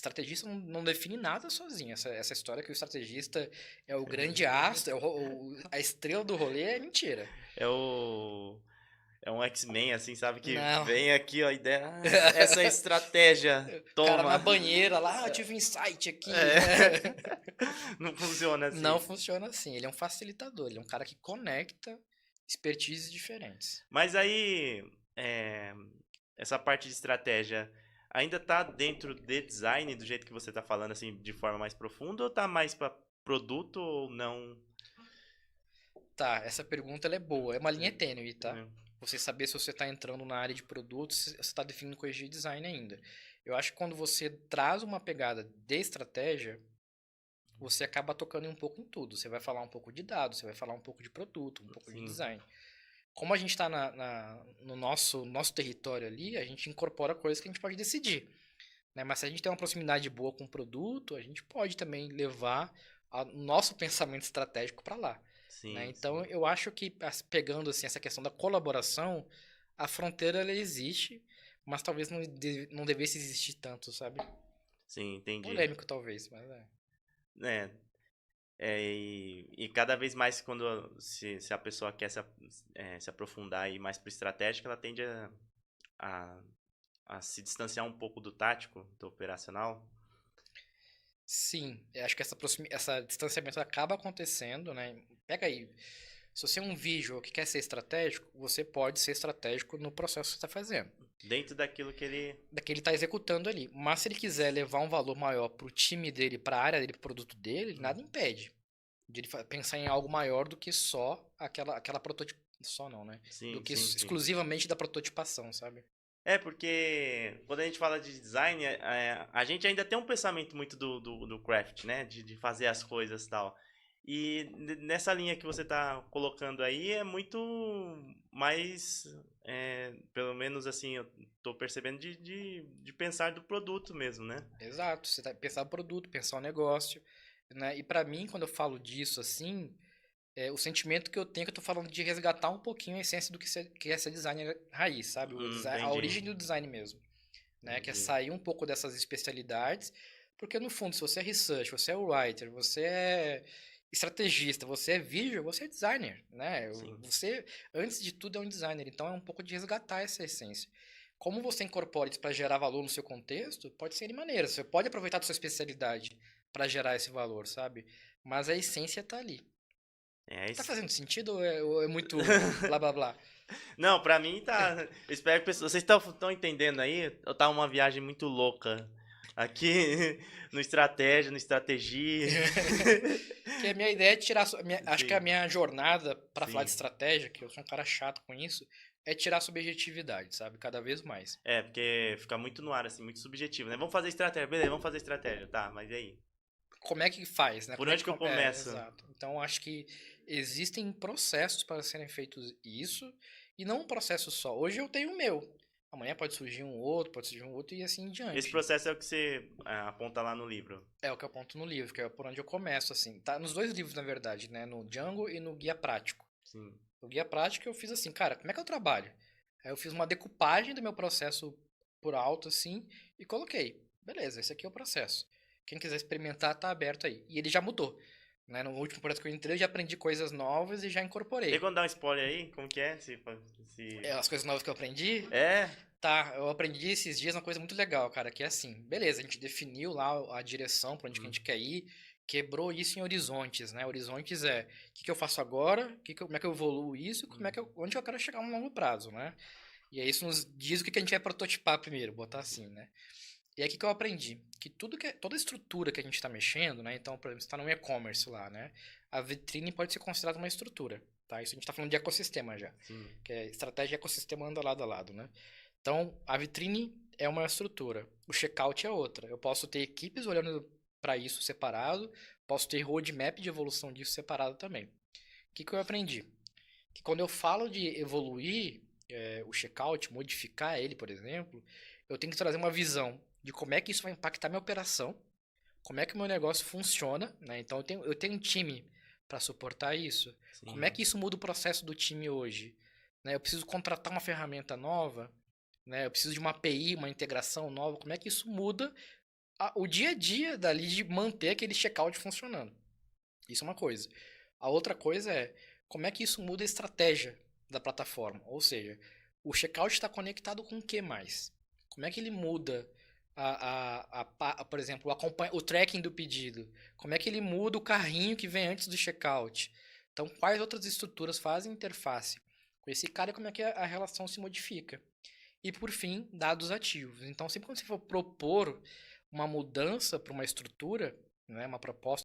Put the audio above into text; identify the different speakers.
Speaker 1: estrategista não define nada sozinho. Essa história que o estrategista é o grande astro, a estrela do rolê é mentira.
Speaker 2: É o. É um X-Men, assim, sabe? Que
Speaker 1: Não.
Speaker 2: vem aqui, ó, a ideia. Ah, essa é a estratégia.
Speaker 1: O cara na
Speaker 2: Toma.
Speaker 1: banheira lá, eu tive um insight aqui,
Speaker 2: É.
Speaker 1: né?
Speaker 2: Não funciona
Speaker 1: Não
Speaker 2: assim.
Speaker 1: funciona assim. Ele é um facilitador, ele é um cara que conecta expertises diferentes.
Speaker 2: Mas aí, é, essa parte de estratégia ainda tá dentro de design, do jeito que você tá falando, assim, de forma mais profunda, ou tá mais para produto ou não?
Speaker 1: Tá, essa pergunta ela é boa. É uma linha
Speaker 2: É,
Speaker 1: tênue, tá?
Speaker 2: é.
Speaker 1: Você saber se você está entrando na área de produtos, se você está definindo coisas de design ainda. Eu acho que quando você traz uma pegada de estratégia, você acaba tocando um pouco em tudo. Você vai falar um pouco de dados, você vai falar um pouco de produto, um pouco de
Speaker 2: Sim,
Speaker 1: design. Como a gente está no nosso território ali, a gente incorpora coisas que a gente pode decidir. Né? Mas se a gente tem uma proximidade boa com o produto, a gente pode também levar o nosso pensamento estratégico para lá. Né?
Speaker 2: sim,
Speaker 1: Então,
Speaker 2: sim.
Speaker 1: eu acho que, pegando assim, essa questão da colaboração, a fronteira ela existe, mas talvez não devesse existir tanto, sabe?
Speaker 2: Sim, entendi.
Speaker 1: Polêmico, talvez, mas é.
Speaker 2: É, e cada vez mais quando se a pessoa quer se aprofundar e ir mais pro estratégico, ela tende a, a se distanciar um pouco do tático, do operacional.
Speaker 1: Sim, eu acho que essa distanciamento acaba acontecendo, né? Pega aí, se você é um visual que quer ser estratégico, você pode ser estratégico no processo que você está fazendo,
Speaker 2: Dentro daquilo que ele.
Speaker 1: da que ele está executando ali. Mas se ele quiser levar um valor maior para o time dele, para a área dele, para o produto dele, nada impede de ele pensar em algo maior do que só aquela prototipo. Só não, né? Do
Speaker 2: Sim,
Speaker 1: que
Speaker 2: sim, sim.
Speaker 1: exclusivamente da prototipação, sabe?
Speaker 2: É, porque quando a gente fala de design, a gente ainda tem um pensamento muito do craft, né? De fazer as coisas e tal. E nessa linha que você tá colocando aí é muito mais, pelo menos assim, eu tô percebendo de pensar do produto mesmo, né?
Speaker 1: Exato. Você tá pensar o produto, pensar o negócio, né? E para mim, quando eu falo disso assim, o sentimento que eu tenho é que eu tô falando de resgatar um pouquinho a essência do que é ser designer raiz, sabe? A
Speaker 2: Entendi,
Speaker 1: origem do design mesmo, né? Que é
Speaker 2: entendi.
Speaker 1: sair um pouco dessas especialidades, porque no fundo, se você é research, você é writer, você é estrategista, você é visual, você é designer, né?
Speaker 2: Sim.
Speaker 1: Você, antes de tudo, é um designer. Então, é um pouco de resgatar essa essência. Como você incorpora isso para gerar valor no seu contexto, pode ser de maneira. Você pode aproveitar da sua especialidade para gerar esse valor, sabe? Mas a essência tá ali.
Speaker 2: É
Speaker 1: Tá
Speaker 2: isso.
Speaker 1: fazendo sentido ou é muito blá blá blá?
Speaker 2: Não, pra mim tá. Eu espero que vocês estão entendendo aí. Eu tava uma viagem muito louca. Aqui no estratégia, no estratégia.
Speaker 1: Que a minha ideia é tirar. Acho que a
Speaker 2: Sim,
Speaker 1: minha jornada para falar de
Speaker 2: sim.
Speaker 1: estratégia, que eu sou um cara chato com isso, é tirar a subjetividade, sabe? Cada vez mais.
Speaker 2: É, porque fica muito no ar, assim, muito subjetivo, né? Vamos fazer estratégia, beleza, vamos fazer estratégia. Tá, mas e aí?
Speaker 1: Como é que faz, né?
Speaker 2: Por
Speaker 1: Como é
Speaker 2: onde
Speaker 1: que.
Speaker 2: que eu
Speaker 1: É,
Speaker 2: começo?
Speaker 1: exato. Então, acho que existem processos para serem feitos isso, e não um processo só. Hoje eu tenho o meu. Amanhã pode surgir um outro e assim em
Speaker 2: Esse
Speaker 1: diante.
Speaker 2: processo é o que você aponta lá no livro.
Speaker 1: É o que eu aponto no livro, que é por onde eu começo, assim. Tá nos dois livros, na verdade, né? No Django e no Guia Prático.
Speaker 2: Sim.
Speaker 1: No Guia Prático eu fiz assim, cara, como é que eu trabalho? Aí eu fiz uma decupagem do meu processo por alto, assim, e coloquei. Beleza, esse aqui é o processo. Quem quiser experimentar, tá aberto aí. E ele já mudou. Né? No último projeto que eu entrei, eu já aprendi coisas novas e já
Speaker 2: Tem
Speaker 1: incorporei.
Speaker 2: como dar um spoiler aí? Como que é? Se...
Speaker 1: As coisas novas que eu aprendi,
Speaker 2: É?
Speaker 1: tá, eu aprendi esses dias uma coisa muito legal, cara, que é assim, beleza, a gente definiu lá a direção para onde que a
Speaker 2: Hum,
Speaker 1: gente quer ir, quebrou isso em horizontes, né? Horizontes é o que eu faço agora, como é que eu evoluo isso,
Speaker 2: hum,
Speaker 1: onde eu quero chegar no longo prazo, né? E aí isso nos diz o que a gente vai prototipar primeiro, botar assim, né? E aí o que eu aprendi? Que toda estrutura que a gente está mexendo, né? Então, por exemplo, você está no e-commerce lá, né? A vitrine pode ser considerada uma estrutura, tá? Isso a gente está falando de ecossistema já,
Speaker 2: sim.
Speaker 1: que é estratégia e ecossistema anda lado a lado, né? Então, a vitrine é uma estrutura, o checkout é outra. Eu posso ter equipes olhando para isso separado, posso ter roadmap de evolução disso separado também. O que eu aprendi? Que quando eu falo de evoluir o checkout, modificar ele, por exemplo, eu tenho que trazer uma visão de como é que isso vai impactar minha operação, como é que o meu negócio funciona, né? Então eu tenho um time para suportar isso. Como é
Speaker 2: Sim.
Speaker 1: que isso muda o processo do time hoje? Né? Eu preciso contratar uma ferramenta nova, né? Eu preciso de uma API, uma integração nova. Como é que isso muda o dia a dia dali de manter aquele checkout funcionando. Isso é uma coisa. A outra coisa é como é que isso muda a estratégia da plataforma. Ou seja, o checkout está conectado com o que mais? Como é que ele muda, por exemplo, o tracking do pedido? Como é que ele muda o carrinho que vem antes do checkout? Então, quais outras estruturas fazem interface com esse cara e como é que a relação se modifica? E, por fim, dados ativos. Então, sempre quando você for propor uma mudança para uma estrutura, né, uma proposta